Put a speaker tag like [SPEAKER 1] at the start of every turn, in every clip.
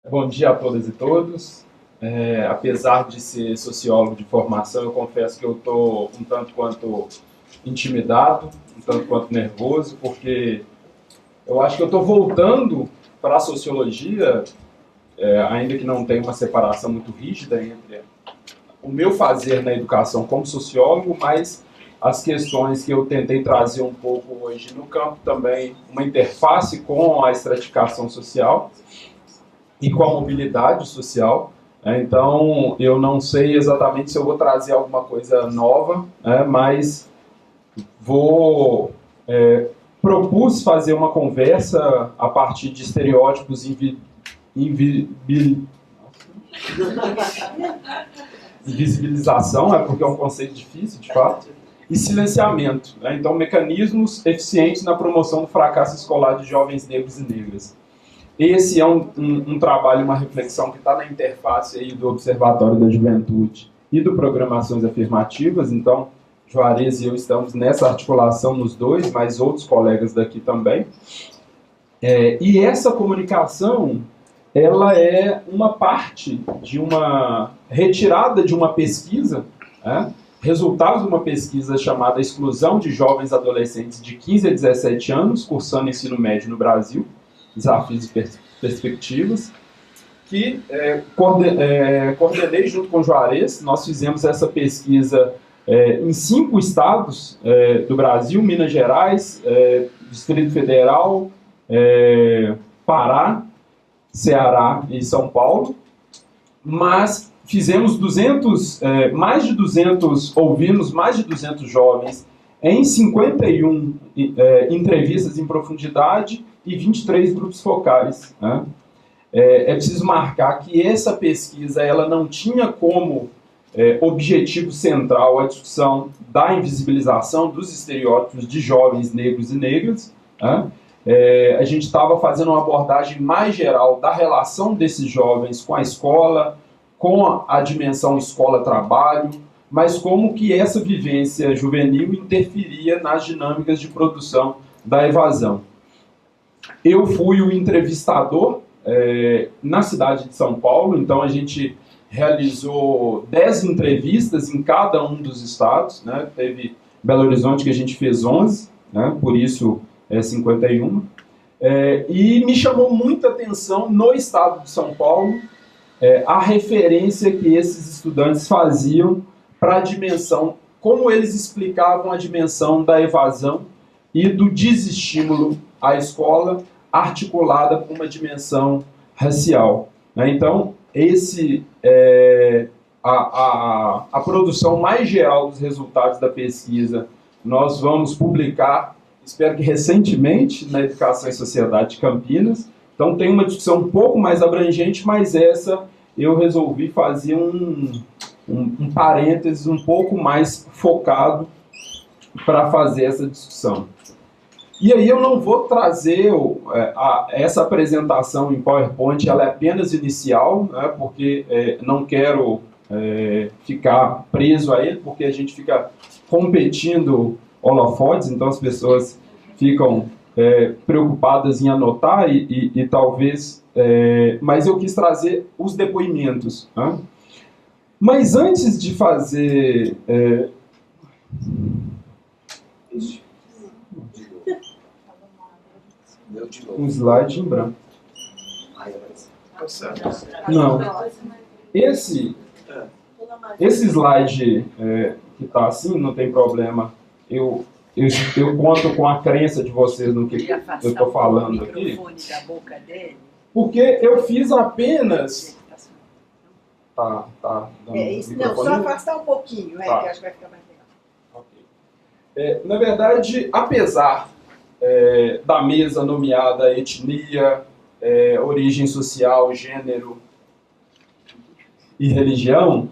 [SPEAKER 1] Bom dia a todas e todos. Apesar de ser sociólogo de formação, eu confesso que eu estou um tanto quanto intimidado, um tanto quanto nervoso, porque eu acho que eu estou voltando para a sociologia, ainda que não tenha uma separação muito rígida entre o meu fazer na educação como sociólogo, mas as questões que eu tentei trazer um pouco hoje no campo também, uma interface com a estratificação social e com a mobilidade social. Então, eu não sei exatamente se eu vou trazer alguma coisa nova, mas propus fazer uma conversa a partir de estereótipos invisibilização, porque é um conceito difícil, de fato, e silenciamento. Então, mecanismos eficientes na promoção do fracasso escolar de jovens negros e negras. Esse é um trabalho, uma reflexão que está na interface aí do Observatório da Juventude e do Programações Afirmativas. Então, Juarez e eu estamos nessa articulação nos dois, mas outros colegas daqui também. E essa comunicação, ela é uma parte de uma retirada de uma pesquisa, resultado de uma pesquisa chamada Exclusão de Jovens Adolescentes de 15 a 17 anos, cursando ensino médio no Brasil, Desafios e Perspectivas, que coordenei junto com o Juarez. Nós fizemos essa pesquisa em 5 estados do Brasil: Minas Gerais, Distrito Federal, Pará, Ceará e São Paulo. Mas fizemos ouvimos mais de 200 jovens em 51 entrevistas em profundidade e 23 grupos focais. É preciso marcar que essa pesquisa ela não tinha como objetivo central a discussão da invisibilização dos estereótipos de jovens negros e negras. A gente estava fazendo uma abordagem mais geral da relação desses jovens com a escola, com a dimensão escola-trabalho, mas como que essa vivência juvenil interferia nas dinâmicas de produção da evasão. Eu fui o entrevistador na cidade de São Paulo, então a gente realizou 10 entrevistas em cada um dos estados, Teve Belo Horizonte que a gente fez 11, por isso 51, e me chamou muita atenção no estado de São Paulo a referência que esses estudantes faziam para a dimensão, como eles explicavam a dimensão da evasão e do desestímulo à escola, articulada com uma dimensão racial. Então, a produção mais geral dos resultados da pesquisa nós vamos publicar, espero que recentemente, na Educação e Sociedade de Campinas. Então, tem uma discussão um pouco mais abrangente, mas essa eu resolvi fazer um parênteses um pouco mais focado para fazer essa discussão. E aí eu não vou trazer essa apresentação em PowerPoint, ela é apenas inicial, porque não quero ficar preso a ele, porque a gente fica competindo holofotes, então as pessoas ficam preocupadas em anotar e talvez... mas eu quis trazer os depoimentos. Mas antes de fazer... um slide em branco. Não. Esse slide que está assim, não tem problema. Eu conto com a crença de vocês no que eu estou falando aqui. Porque eu fiz apenas... Tá.
[SPEAKER 2] Não, só afastar um pouquinho, que acho que vai ficar mais legal.
[SPEAKER 1] Okay. Na verdade, apesar da mesa nomeada etnia, origem social, gênero e religião,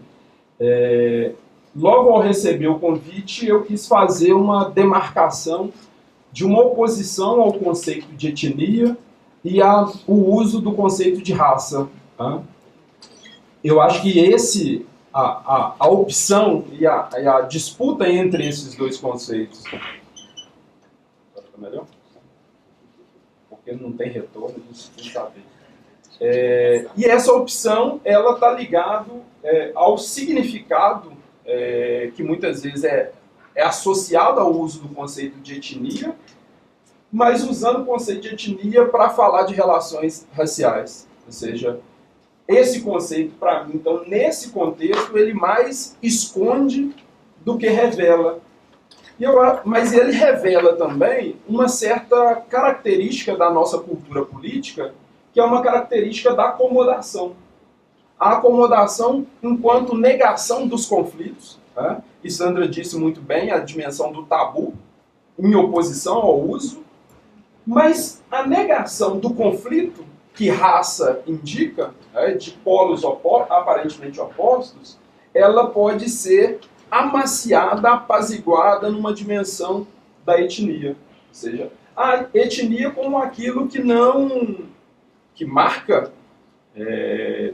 [SPEAKER 1] logo ao receber o convite, eu quis fazer uma demarcação de uma oposição ao conceito de etnia e o uso do conceito de raça. Eu acho que a opção e a disputa entre esses dois conceitos... Melhor? Porque não tem retorno, a gente tem que saber. E essa opção, ela está ligada ao significado que muitas vezes é associado ao uso do conceito de etnia, mas usando o conceito de etnia para falar de relações raciais. Ou seja, esse conceito, para mim, então, nesse contexto, ele mais esconde do que revela. Mas ele revela também uma certa característica da nossa cultura política, que é uma característica da acomodação. A acomodação enquanto negação dos conflitos, né? E Sandra disse muito bem, a dimensão do tabu, em oposição ao uso, mas a negação do conflito, que raça indica, né, de polos aparentemente opostos, ela pode ser amaciada, apaziguada numa dimensão da etnia. Ou seja, a etnia como aquilo que marca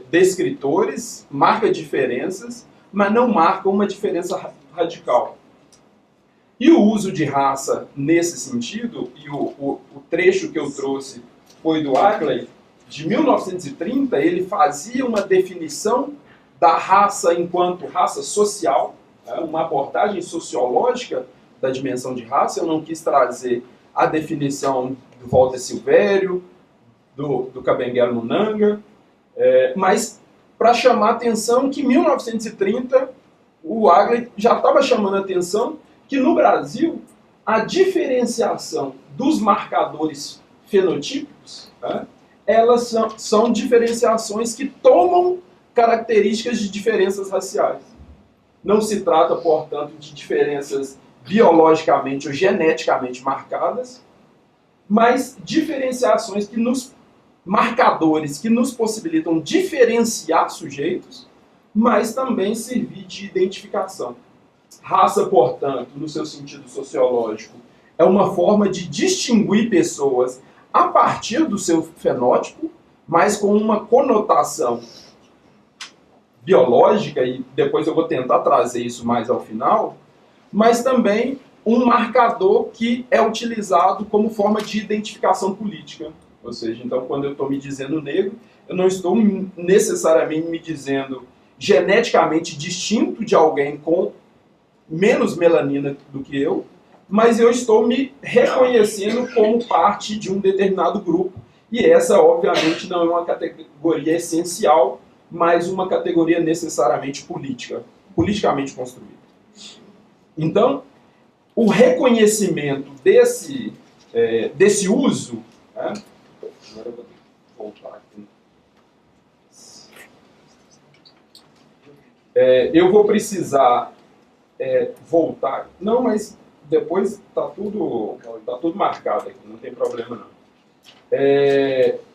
[SPEAKER 1] descritores, marca diferenças, mas não marca uma diferença radical. E o uso de raça nesse sentido, e o trecho que eu trouxe foi do Agley, de 1930, ele fazia uma definição da raça enquanto raça social, uma abordagem sociológica da dimensão de raça. Eu não quis trazer a definição do Walter Silvério, do Kabengele Munanga, mas para chamar a atenção que em 1930 o Agley já estava chamando a atenção que no Brasil a diferenciação dos marcadores fenotípicos, né, elas são diferenciações que tomam características de diferenças raciais. Não se trata, portanto, de diferenças biologicamente ou geneticamente marcadas, mas diferenciações marcadores que nos possibilitam diferenciar sujeitos, mas também servir de identificação. Raça, portanto, no seu sentido sociológico, é uma forma de distinguir pessoas a partir do seu fenótipo, mas com uma conotação biológica, e depois eu vou tentar trazer isso mais ao final, mas também um marcador que é utilizado como forma de identificação política. Ou seja, então, quando eu estou me dizendo negro, eu não estou necessariamente me dizendo geneticamente distinto de alguém com menos melanina do que eu, mas eu estou me reconhecendo como parte de um determinado grupo. E essa, obviamente, não é uma categoria essencial, mas uma categoria necessariamente política, politicamente construída. Então, o reconhecimento desse uso... Né? Agora eu vou ter que voltar aqui. Eu vou precisar voltar. Não, mas depois está tudo marcado aqui, não tem problema não.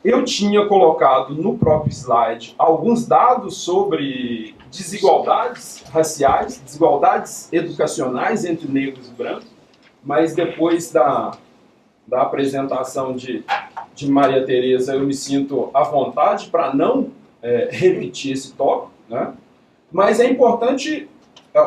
[SPEAKER 1] Eu tinha colocado no próprio slide alguns dados sobre desigualdades raciais, desigualdades educacionais entre negros e brancos, mas depois da apresentação de Maria Tereza eu me sinto à vontade para não repetir esse tópico, né? Mas é importante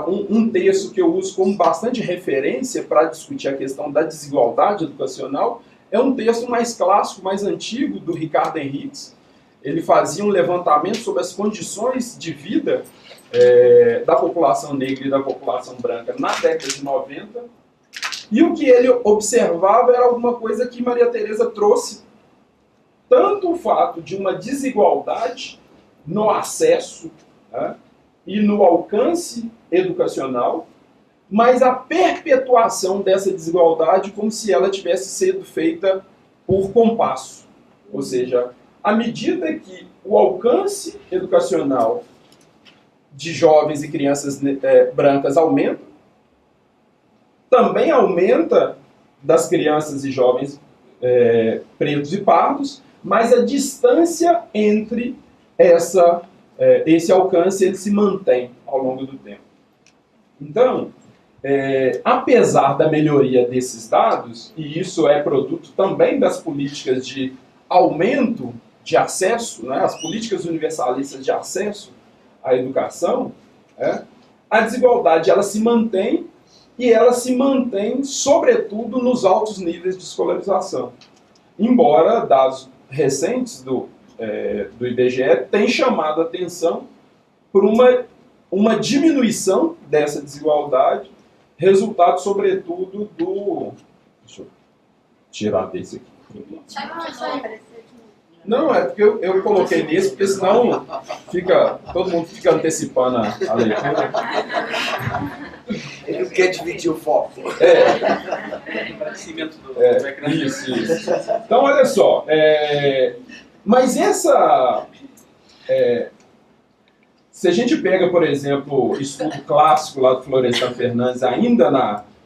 [SPEAKER 1] um texto que eu uso como bastante referência para discutir a questão da desigualdade educacional. É um texto mais clássico, mais antigo, do Ricardo Henriques. Ele fazia um levantamento sobre as condições de vida da população negra e da população branca na década de 90. E o que ele observava era alguma coisa que Maria Tereza trouxe. Tanto o fato de uma desigualdade no acesso, né, e no alcance educacional, mas a perpetuação dessa desigualdade como se ela tivesse sido feita por compasso. Ou seja, à medida que o alcance educacional de jovens e crianças brancas aumenta, também aumenta das crianças e jovens pretos e pardos, mas a distância entre esse alcance ele se mantém ao longo do tempo. Então, apesar da melhoria desses dados, e isso é produto também das políticas de aumento de acesso, né, as políticas universalistas de acesso à educação, a desigualdade ela se mantém, e ela se mantém, sobretudo, nos altos níveis de escolarização. Embora dados recentes do do IBGE têm chamado a atenção por uma diminuição dessa desigualdade, resultado, sobretudo, do... Deixa eu tirar desse aqui. Não, é porque eu coloquei nesse, porque senão todo mundo fica antecipando a leitura.
[SPEAKER 3] Ele quer dividir o foco.
[SPEAKER 1] Isso. Então, olha só. Mas se a gente pega, por exemplo, o estudo clássico lá do Florestan Fernandes, ainda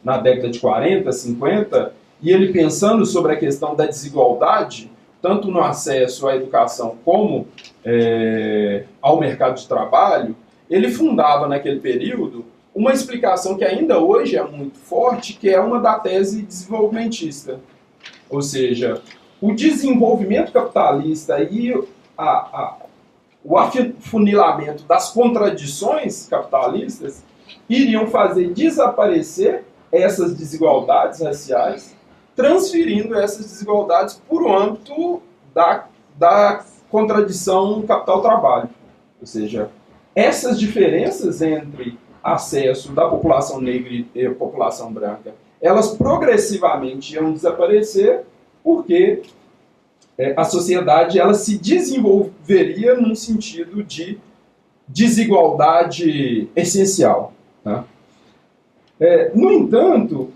[SPEAKER 1] na década de 40, 50, e ele pensando sobre a questão da desigualdade, tanto no acesso à educação como ao mercado de trabalho, ele fundava naquele período uma explicação que ainda hoje é muito forte, que é uma da tese desenvolvimentista. Ou seja, o desenvolvimento capitalista e o afunilamento das contradições capitalistas iriam fazer desaparecer essas desigualdades raciais, transferindo essas desigualdades para o âmbito da contradição capital-trabalho. Ou seja, essas diferenças entre acesso da população negra e a população branca, elas progressivamente iam desaparecer porque a sociedade ela se desenvolveria num sentido de desigualdade essencial. Tá? No entanto,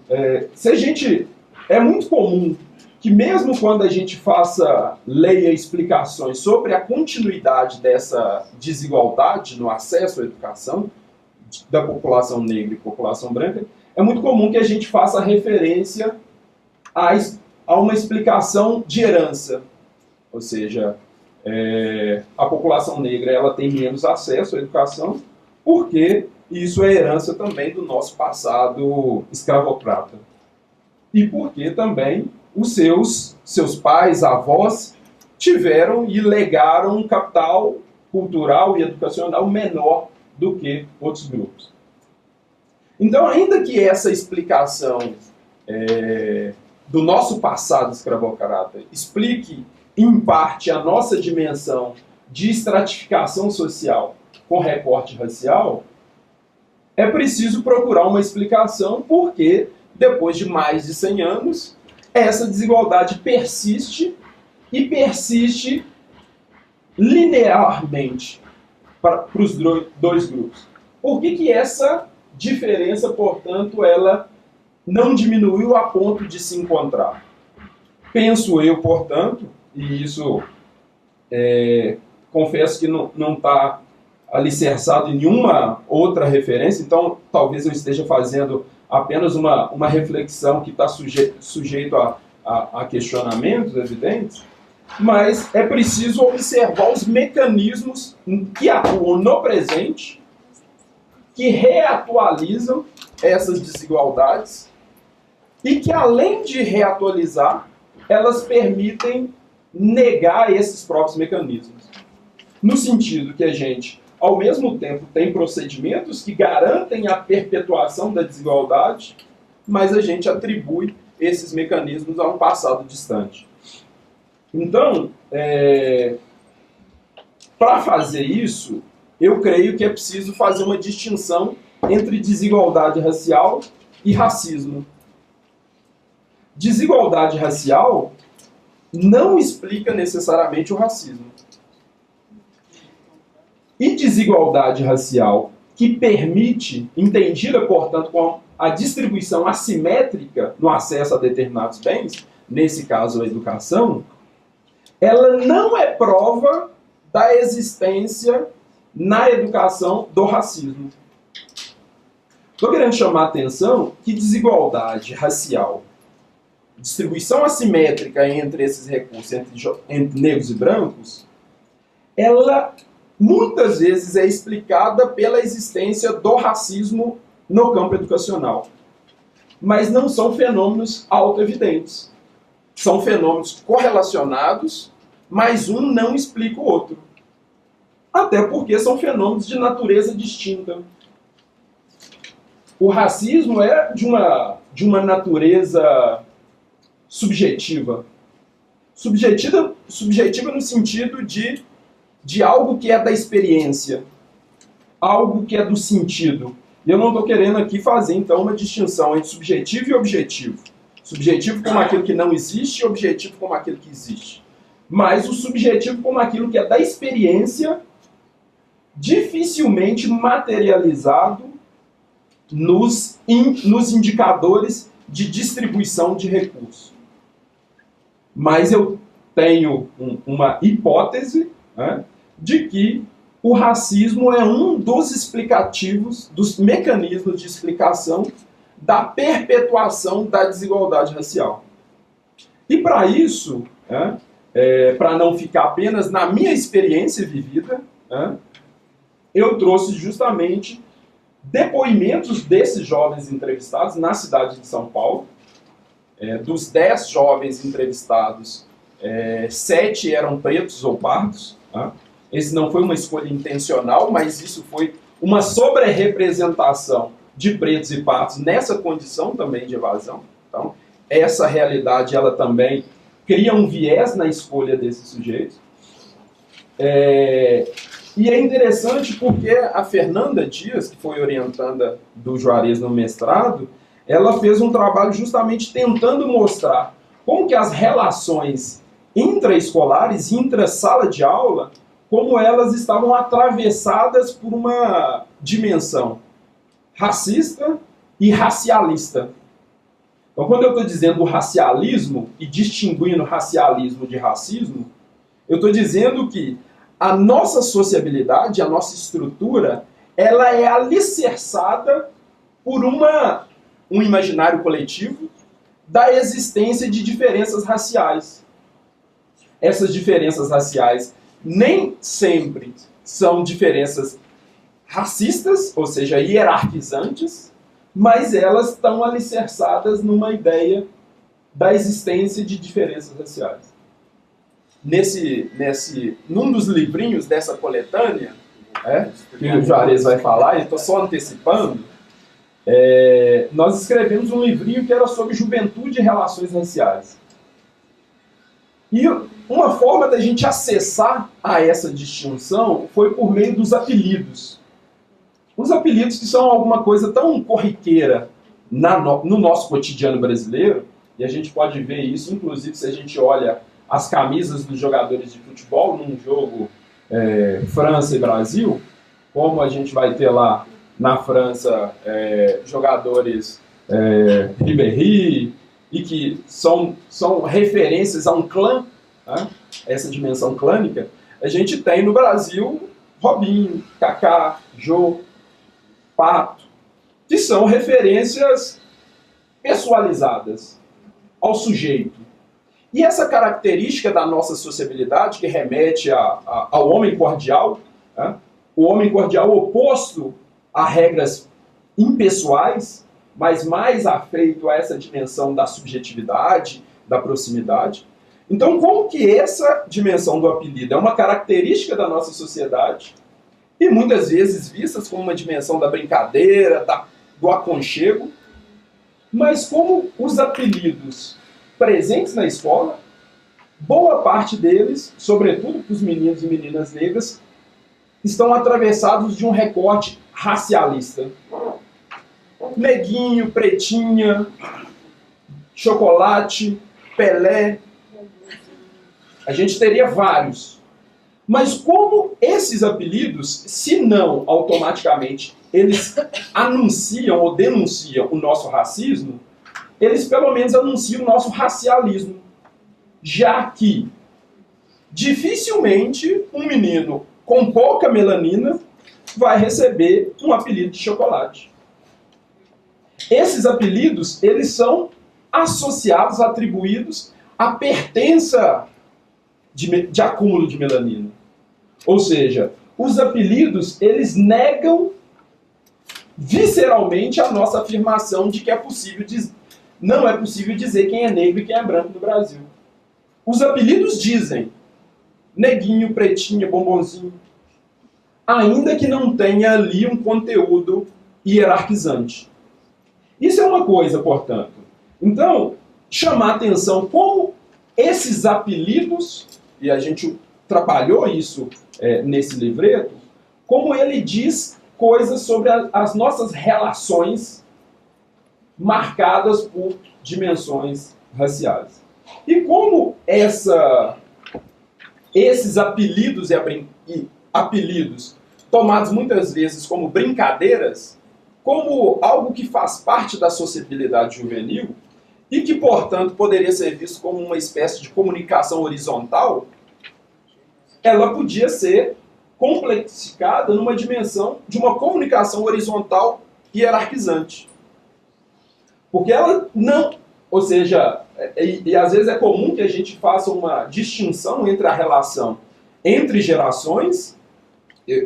[SPEAKER 1] é muito comum que mesmo quando a gente leia explicações sobre a continuidade dessa desigualdade no acesso à educação da população negra e população branca, é muito comum que a gente faça referência a uma explicação de herança. Ou seja, a população negra ela tem menos acesso à educação porque isso é herança também do nosso passado escravocrata. E porque também os seus pais, avós, tiveram e legaram um capital cultural e educacional menor do que outros grupos. Então, ainda que essa explicação do nosso passado escravocrata explique, em parte, a nossa dimensão de estratificação social com recorte racial, é preciso procurar uma explicação porque, depois de mais de 100 anos, essa desigualdade persiste e persiste linearmente para os dois grupos. Por que essa diferença, portanto, ela não diminuiu a ponto de se encontrar? Penso eu, portanto, e isso confesso que não está alicerçado em nenhuma outra referência, então talvez eu esteja fazendo apenas uma reflexão que está sujeito a questionamentos evidentes, mas é preciso observar os mecanismos que atuam no presente, que reatualizam essas desigualdades e que, além de reatualizar, elas permitem negar esses próprios mecanismos. No sentido que a gente, ao mesmo tempo, tem procedimentos que garantem a perpetuação da desigualdade, mas a gente atribui esses mecanismos a um passado distante. Então, para fazer isso, eu creio que é preciso fazer uma distinção entre desigualdade racial e racismo. Desigualdade racial não explica necessariamente o racismo. E desigualdade racial que permite, entendida, portanto, com a distribuição assimétrica no acesso a determinados bens, nesse caso a educação, ela não é prova da existência na educação do racismo. Estou querendo chamar a atenção que desigualdade racial, distribuição assimétrica entre esses recursos, entre negros e brancos, ela muitas vezes é explicada pela existência do racismo no campo educacional. Mas não são fenômenos autoevidentes. São fenômenos correlacionados, mas um não explica o outro. Até porque são fenômenos de natureza distinta. O racismo é de uma natureza subjetiva. Subjetiva no sentido de algo que é da experiência, algo que é do sentido. E eu não estou querendo aqui fazer, então, uma distinção entre subjetivo e objetivo. Subjetivo como aquilo que não existe e objetivo como aquilo que existe. Mas o subjetivo como aquilo que é da experiência, dificilmente materializado nos indicadores de distribuição de recursos. Mas eu tenho uma hipótese, né, de que o racismo é um dos explicativos, dos mecanismos de explicação da perpetuação da desigualdade racial. E para isso, né, para não ficar apenas na minha experiência vivida, né, eu trouxe justamente depoimentos desses jovens entrevistados na cidade de São Paulo. Dos 10 jovens entrevistados, 7 eram pretos ou pardos. Tá? Esse não foi uma escolha intencional, mas isso foi uma sobre-representação de pretos e pardos nessa condição também de evasão. Então, essa realidade ela também cria um viés na escolha desses sujeitos. E é interessante porque a Fernanda Dias, que foi orientanda do Juarez no mestrado, ela fez um trabalho justamente tentando mostrar como que as relações intraescolares, intra-sala de aula, como elas estavam atravessadas por uma dimensão racista e racialista. Então, quando eu estou dizendo racialismo e distinguindo racialismo de racismo, eu estou dizendo que a nossa sociabilidade, a nossa estrutura, ela é alicerçada por um imaginário coletivo da existência de diferenças raciais. Essas diferenças raciais nem sempre são diferenças racistas, ou seja, hierarquizantes, mas elas estão alicerçadas numa ideia da existência de diferenças raciais. Num dos livrinhos dessa coletânea, que o Juarez vai falar, e estou só antecipando, nós escrevemos um livrinho que era sobre juventude e relações raciais. E uma forma da gente acessar a essa distinção foi por meio dos apelidos. Os apelidos que são alguma coisa tão corriqueira no nosso cotidiano brasileiro, e a gente pode ver isso, inclusive, se a gente olha as camisas dos jogadores de futebol num jogo França e Brasil, como a gente vai ter lá na França jogadores Ribéry, e que são referências a um clã, né? Essa dimensão clânica, a gente tem no Brasil Robinho, Kaká, Jô, Pato, que são referências pessoalizadas ao sujeito. E essa característica da nossa sociabilidade, que remete ao homem cordial, né? O homem cordial oposto a regras impessoais, mas mais afeito a essa dimensão da subjetividade, da proximidade. Então, como que essa dimensão do apelido é uma característica da nossa sociedade, e muitas vezes vistas como uma dimensão da brincadeira, do aconchego, mas como os apelidos presentes na escola, boa parte deles, sobretudo para os meninos e meninas negras, estão atravessados de um recorte racialista. Neguinho, Pretinha, Chocolate, Pelé. A gente teria vários. Mas como esses apelidos, se não automaticamente eles anunciam ou denunciam o nosso racismo, eles pelo menos anunciam o nosso racialismo. Já que dificilmente um menino com pouca melanina vai receber um apelido de chocolate. Esses apelidos, eles são associados, atribuídos à pertença de acúmulo de melanina. Ou seja, os apelidos, eles negam visceralmente a nossa afirmação de que não é possível dizer quem é negro e quem é branco no Brasil. Os apelidos dizem neguinho, pretinha, bombonzinho, ainda que não tenha ali um conteúdo hierarquizante. Isso é uma coisa, portanto. Então, chamar atenção como esses apelidos, e a gente trabalhou isso nesse livreto, como ele diz coisas sobre as nossas relações marcadas por dimensões raciais. E como esses apelidos e apelidos, tomados muitas vezes como brincadeiras, como algo que faz parte da sociabilidade juvenil, e que, portanto, poderia ser visto como uma espécie de comunicação horizontal, ela podia ser complexificada numa dimensão de uma comunicação horizontal hierarquizante. Porque ela não... Ou seja, e às vezes é comum que a gente faça uma distinção entre a relação entre gerações,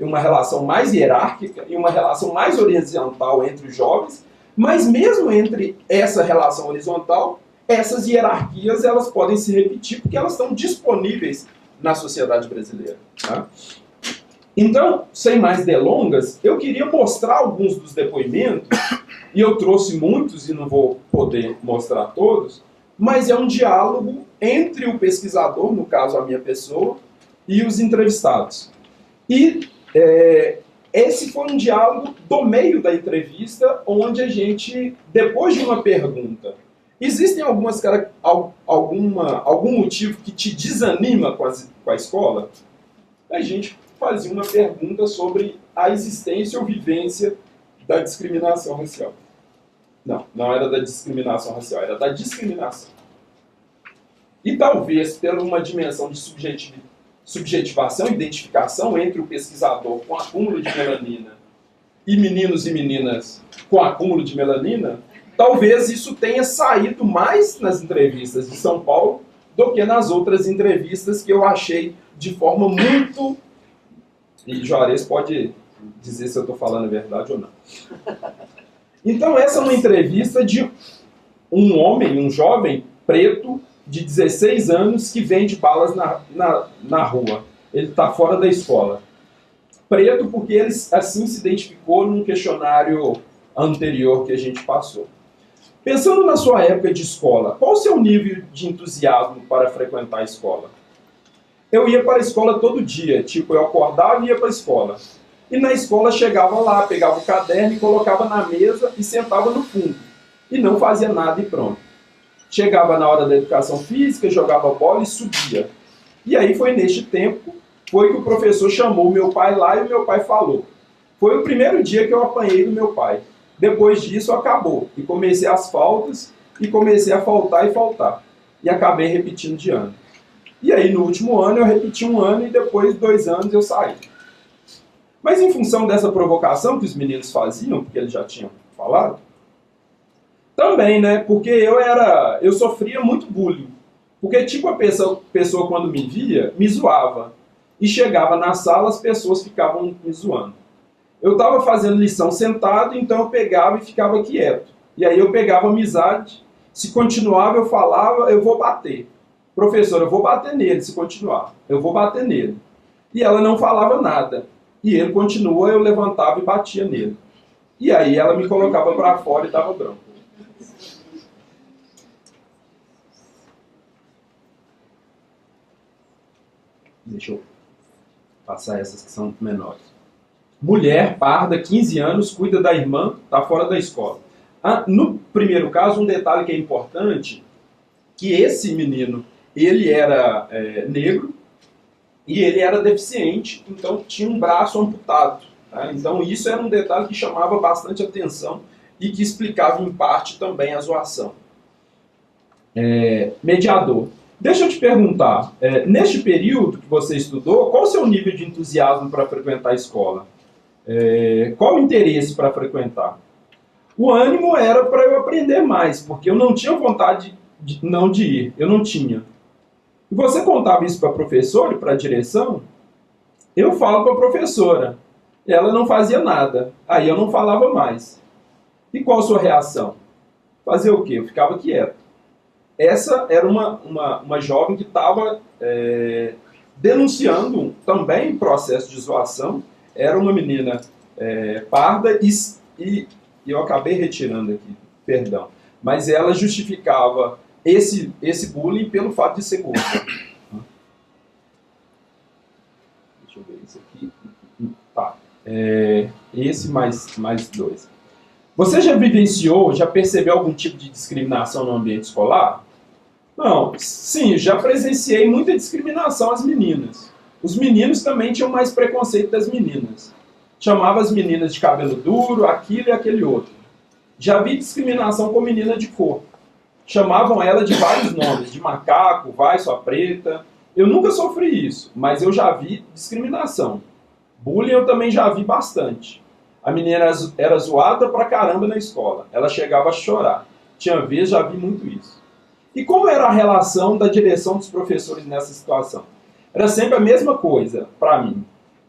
[SPEAKER 1] uma relação mais hierárquica e uma relação mais horizontal entre os jovens, mas mesmo entre essa relação horizontal, essas hierarquias elas podem se repetir porque elas estão disponíveis na sociedade brasileira. Tá? Então, sem mais delongas, eu queria mostrar alguns dos depoimentos, e eu trouxe muitos e não vou poder mostrar todos, mas é um diálogo entre o pesquisador, no caso a minha pessoa, e os entrevistados. E esse foi um diálogo do meio da entrevista, onde a gente, depois de uma pergunta, existem algum motivo que te desanima com a escola? A gente fazia uma pergunta sobre a existência ou vivência da discriminação racial. Não era da discriminação racial, era da discriminação. E talvez, por uma dimensão de subjetivação e identificação entre o pesquisador com acúmulo de melanina e meninos e meninas com acúmulo de melanina, talvez isso tenha saído mais nas entrevistas de São Paulo do que nas outras entrevistas que eu achei de forma muito... E Juarez pode dizer se eu estou falando a verdade ou não. Então essa é uma entrevista de um homem, um jovem preto de 16 anos que vende balas na rua. Ele está fora da escola. Preto porque ele assim se identificou num questionário anterior que a gente passou. Pensando na sua época de escola, qual o seu nível de entusiasmo para frequentar a escola? Eu ia para a escola todo dia, tipo, eu acordava e ia para a escola. E na escola chegava lá, pegava o caderno e colocava na mesa e sentava no fundo. E não fazia nada e pronto. Chegava na hora da educação física, jogava bola e subia. E aí foi neste tempo, foi que o professor chamou meu pai lá e o meu pai falou. Foi o primeiro dia que eu apanhei do meu pai. Depois disso acabou. E comecei as faltas e comecei a faltar e faltar. E acabei repetindo de ano. E aí, no último ano, eu repeti um ano e depois, 2 anos, eu saí. Mas em função dessa provocação que os meninos faziam, porque eles já tinham falado, também, né? Porque eu sofria muito bullying. Porque, tipo, a pessoa quando me via, me zoava. E chegava na sala, as pessoas ficavam me zoando. Eu estava fazendo lição sentado, então eu pegava e ficava quieto. E aí eu pegava amizade. Se continuava, eu falava, eu vou bater. Professor, eu vou bater nele se continuar. Eu vou bater nele. E ela não falava nada. E ele continua, eu levantava e batia nele. E aí ela me colocava para fora e dava bronca. Deixa eu passar essas que são menores. Mulher, parda, 15 anos, cuida da irmã, está fora da escola. No primeiro caso, um detalhe que é importante, que esse menino, ele era negro e ele era deficiente, então tinha um braço amputado. Tá? Então isso era um detalhe que chamava bastante atenção e que explicava em parte também a zoação. Mediador. Deixa eu te perguntar, neste período que você estudou, qual o seu nível de entusiasmo para frequentar a escola? Qual o interesse para frequentar? O ânimo era para eu aprender mais, porque eu não tinha vontade de ir, eu não tinha. E você contava isso para a professora e para a direção? Eu falo para a professora. Ela não fazia nada. Aí eu não falava mais. E qual a sua reação? Fazer o quê? Eu ficava quieto. Essa era uma jovem que estava denunciando também processo de zoação. Era uma menina parda e eu acabei retirando aqui, perdão. Mas ela justificava esse bullying pelo fato de ser gordo. Deixa eu ver isso aqui. Tá. Esse mais 2. Você já vivenciou, já percebeu algum tipo de discriminação no ambiente escolar? Não. Sim, já presenciei muita discriminação às meninas. Os meninos também tinham mais preconceito das meninas. Chamava as meninas de cabelo duro, aquilo e aquele outro. Já vi discriminação com menina de cor. Chamavam ela de vários nomes, de macaco, vai, sua preta. Eu nunca sofri isso, mas eu já vi discriminação. Bullying eu também já vi bastante. A menina era zoada pra caramba na escola. Ela chegava a chorar. Tinha vez, já vi muito isso. E como era a relação da direção dos professores nessa situação? Era sempre a mesma coisa, pra mim.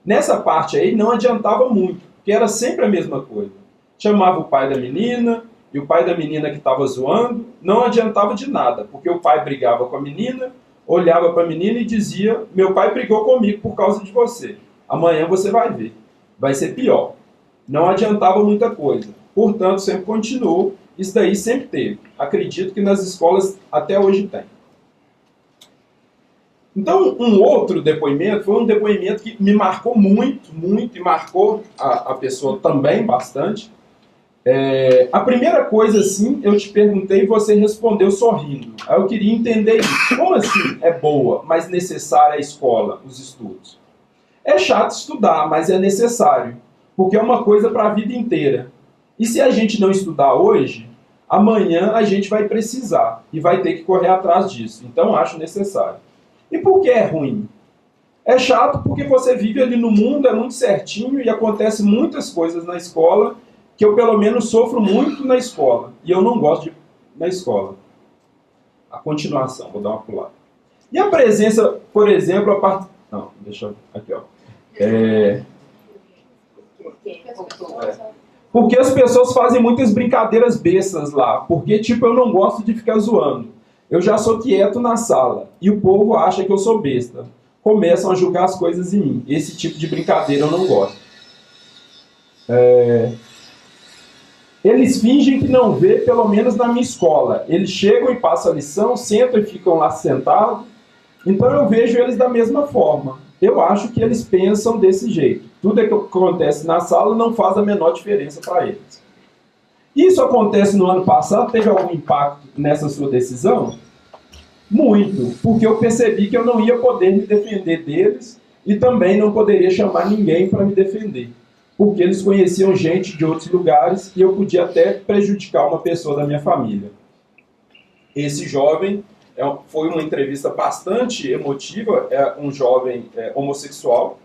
[SPEAKER 1] Nessa parte aí não adiantava muito, porque era sempre a mesma coisa. Chamava o pai da menina, e o pai da menina que estava zoando, não adiantava de nada, porque o pai brigava com a menina, olhava para a menina e dizia: meu pai brigou comigo por causa de você. Amanhã você vai ver. Vai ser pior. Não adiantava muita coisa. Portanto, sempre continuou. Isso daí sempre teve. Acredito que nas escolas até hoje tem. Então, um outro depoimento foi um depoimento que me marcou muito, e marcou a pessoa também bastante. A primeira coisa, assim, eu te perguntei e você respondeu sorrindo. Aí eu queria entender isso. Como assim é boa, mas necessária a escola, os estudos? É chato estudar, mas é necessário, porque é uma coisa para a vida inteira. E se a gente não estudar hoje, amanhã a gente vai precisar e vai ter que correr atrás disso. Então, acho necessário. E por que é ruim? É chato porque você vive ali no mundo, é muito certinho e acontece muitas coisas na escola que eu, pelo menos, sofro muito na escola. E eu não gosto de ir na escola. A continuação, vou dar uma pulada. E a presença, por exemplo, a parte... Não, deixa eu... Aqui, ó. Porque as pessoas fazem muitas brincadeiras bestas lá. Porque, tipo, eu não gosto de ficar zoando. Eu já sou quieto na sala. E o povo acha que eu sou besta. Começam a julgar as coisas em mim. Esse tipo de brincadeira eu não gosto. Eles fingem que não vê, pelo menos na minha escola. Eles chegam e passam a lição, sentam e ficam lá sentados. Então eu vejo eles da mesma forma. Eu acho que eles pensam desse jeito. Tudo que acontece na sala não faz a menor diferença para eles. Isso acontece no ano passado? Teve algum impacto nessa sua decisão? Muito, porque eu percebi que eu não ia poder me defender deles e também não poderia chamar ninguém para me defender. Porque eles conheciam gente de outros lugares e eu podia até prejudicar uma pessoa da minha família. Esse jovem, foi uma entrevista bastante emotiva, é um jovem homossexual,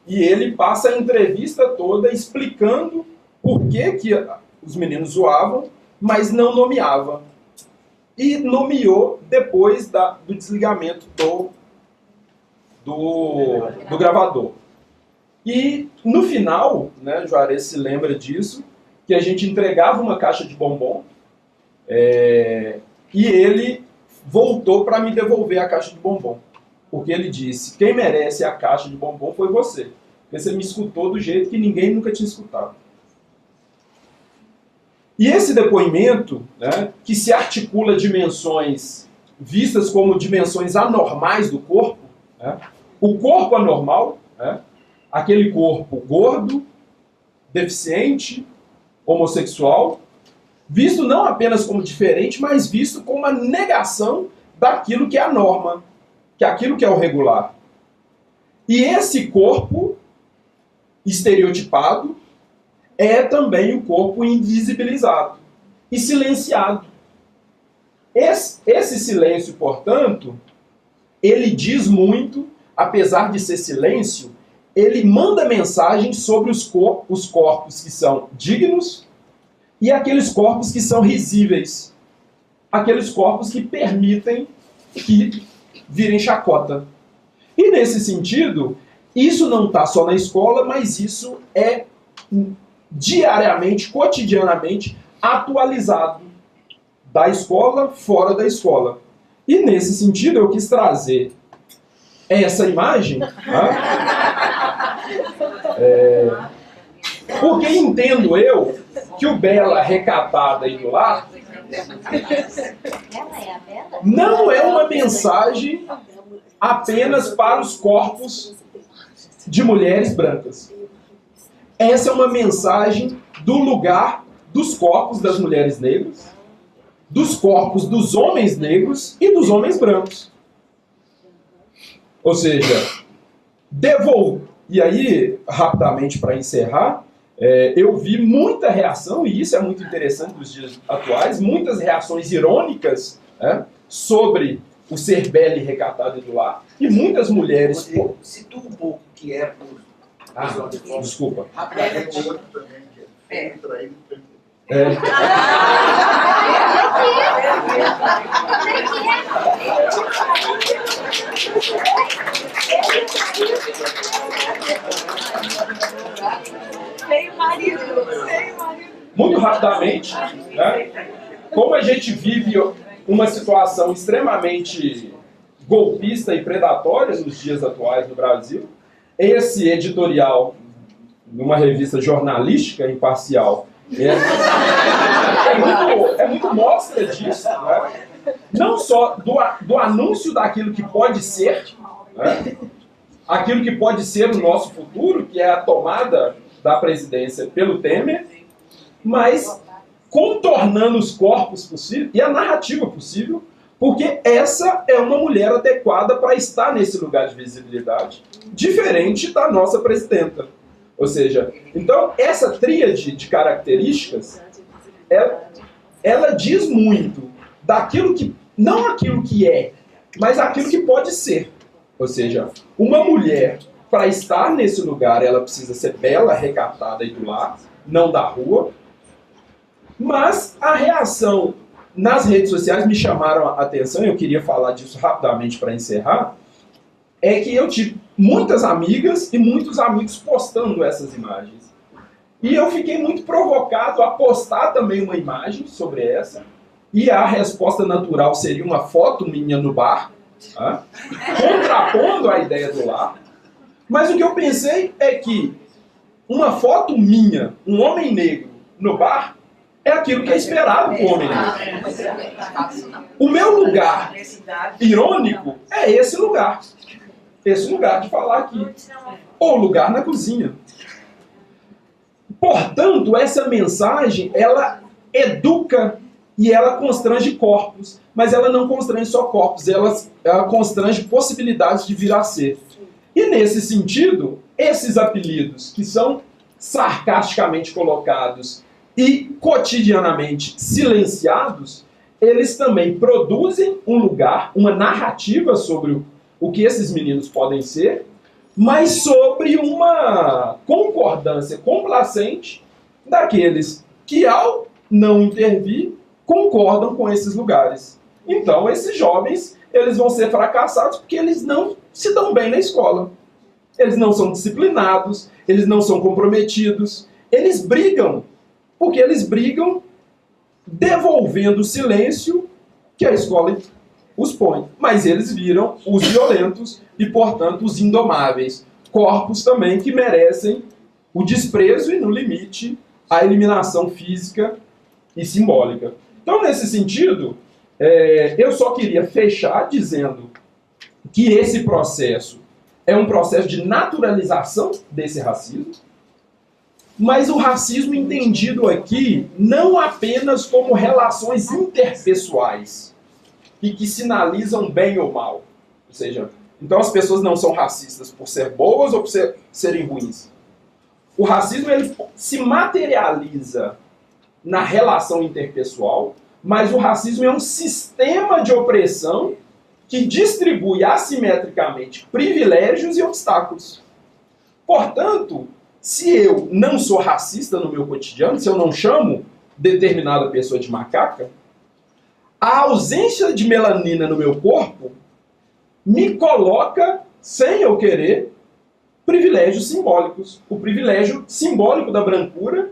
[SPEAKER 1] e ele passa a entrevista toda explicando por que os meninos zoavam, mas não nomeava. E nomeou depois do desligamento do gravador. E no final, né, Juarez se lembra disso, que a gente entregava uma caixa de bombom e ele voltou para me devolver a caixa de bombom. Porque ele disse: quem merece a caixa de bombom foi você. Porque você me escutou do jeito que ninguém nunca tinha escutado. E esse depoimento, né, que se articula dimensões vistas como dimensões anormais do corpo, né, o corpo anormal, né, aquele corpo gordo, deficiente, homossexual, visto não apenas como diferente, mas visto como uma negação daquilo que é a norma, que é aquilo que é o regular. E esse corpo estereotipado é também o corpo invisibilizado e silenciado. Esse silêncio, portanto, ele diz muito, apesar de ser silêncio, ele manda mensagem sobre os corpos que são dignos e aqueles corpos que são risíveis. Aqueles corpos que permitem que virem chacota. E nesse sentido, isso não está só na escola, mas isso é diariamente, cotidianamente, atualizado da escola, fora da escola. E nesse sentido eu quis trazer essa imagem, porque entendo eu que o Bela recatada aí do lar não é uma mensagem apenas para os corpos de mulheres brancas. Essa é uma mensagem do lugar dos corpos das mulheres negras, dos corpos dos homens negros e dos homens brancos. Ou seja, e aí, rapidamente para encerrar, eu vi muita reação, e isso é muito interessante nos dias atuais, muitas reações irônicas sobre o ser bela e recatada do lar, e muitas mulheres...
[SPEAKER 3] Situa um pouco o que é
[SPEAKER 1] desculpa. Muito rapidamente, como a gente vive uma situação extremamente golpista e predatória nos dias atuais no Brasil, esse editorial, numa revista jornalística imparcial, é muito mostra disso, não só do anúncio daquilo que pode ser, aquilo que pode ser o nosso futuro, que é a tomada da presidência pelo Temer, mas contornando os corpos possíveis e a narrativa possível, porque essa é uma mulher adequada para estar nesse lugar de visibilidade, diferente da nossa presidenta. Ou seja, então essa tríade de características, ela diz muito daquilo que, não aquilo que é, mas aquilo que pode ser. Ou seja, uma mulher, para estar nesse lugar, ela precisa ser bela, recatada e do lar, não da rua. Mas a reação nas redes sociais me chamaram a atenção, eu queria falar disso rapidamente para encerrar, é que eu tive muitas amigas e muitos amigos postando essas imagens. E eu fiquei muito provocado a postar também uma imagem sobre essa, e a resposta natural seria uma foto minha no bar, contrapondo a ideia do lar. Mas o que eu pensei é que uma foto minha, um homem negro, no bar, é aquilo que é esperado por homem negro. O meu lugar irônico é esse lugar. Esse lugar de falar aqui. Ou lugar na cozinha. Portanto, essa mensagem, ela educa e ela constrange corpos. Mas ela não constrange só corpos, ela constrange possibilidades de vir a ser. E nesse sentido, esses apelidos que são sarcasticamente colocados e cotidianamente silenciados, eles também produzem um lugar, uma narrativa sobre o que esses meninos podem ser, mas sobre uma concordância complacente daqueles que, ao não intervir, concordam com esses lugares. Então, esses jovens, eles vão ser fracassados porque eles não se dão bem na escola. Eles não são disciplinados, eles não são comprometidos, eles brigam, porque eles brigam devolvendo o silêncio que a escola os põe. Mas eles viram os violentos e, portanto, os indomáveis. Corpos também que merecem o desprezo e, no limite, a eliminação física e simbólica. Então, nesse sentido, eu só queria fechar dizendo que esse processo é um processo de naturalização desse racismo, mas o racismo entendido aqui não apenas como relações interpessoais e que sinalizam bem ou mal. Ou seja, então as pessoas não são racistas por ser boas ou por serem ruins. O racismo ele se materializa na relação interpessoal, mas o racismo é um sistema de opressão que distribui assimetricamente privilégios e obstáculos. Portanto, se eu não sou racista no meu cotidiano, se eu não chamo determinada pessoa de macaca, a ausência de melanina no meu corpo me coloca, sem eu querer, privilégios simbólicos. O privilégio simbólico da brancura,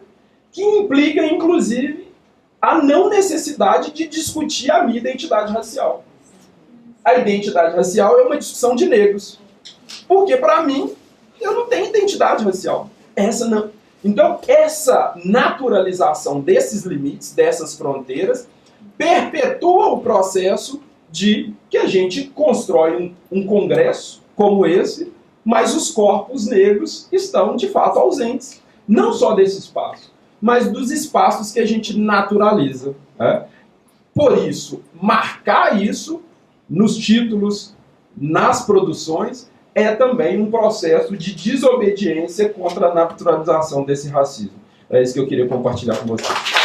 [SPEAKER 1] que implica, inclusive, a não necessidade de discutir a minha identidade racial. A identidade racial é uma discussão de negros. Porque, para mim, eu não tenho identidade racial. Essa não. Então, essa naturalização desses limites, dessas fronteiras, perpetua o processo de que a gente constrói um congresso como esse, mas os corpos negros estão, de fato, ausentes. Não só desse espaço, mas dos espaços que a gente naturaliza. Né? Por isso, marcar isso nos títulos, nas produções, é também um processo de desobediência contra a naturalização desse racismo. É isso que eu queria compartilhar com vocês.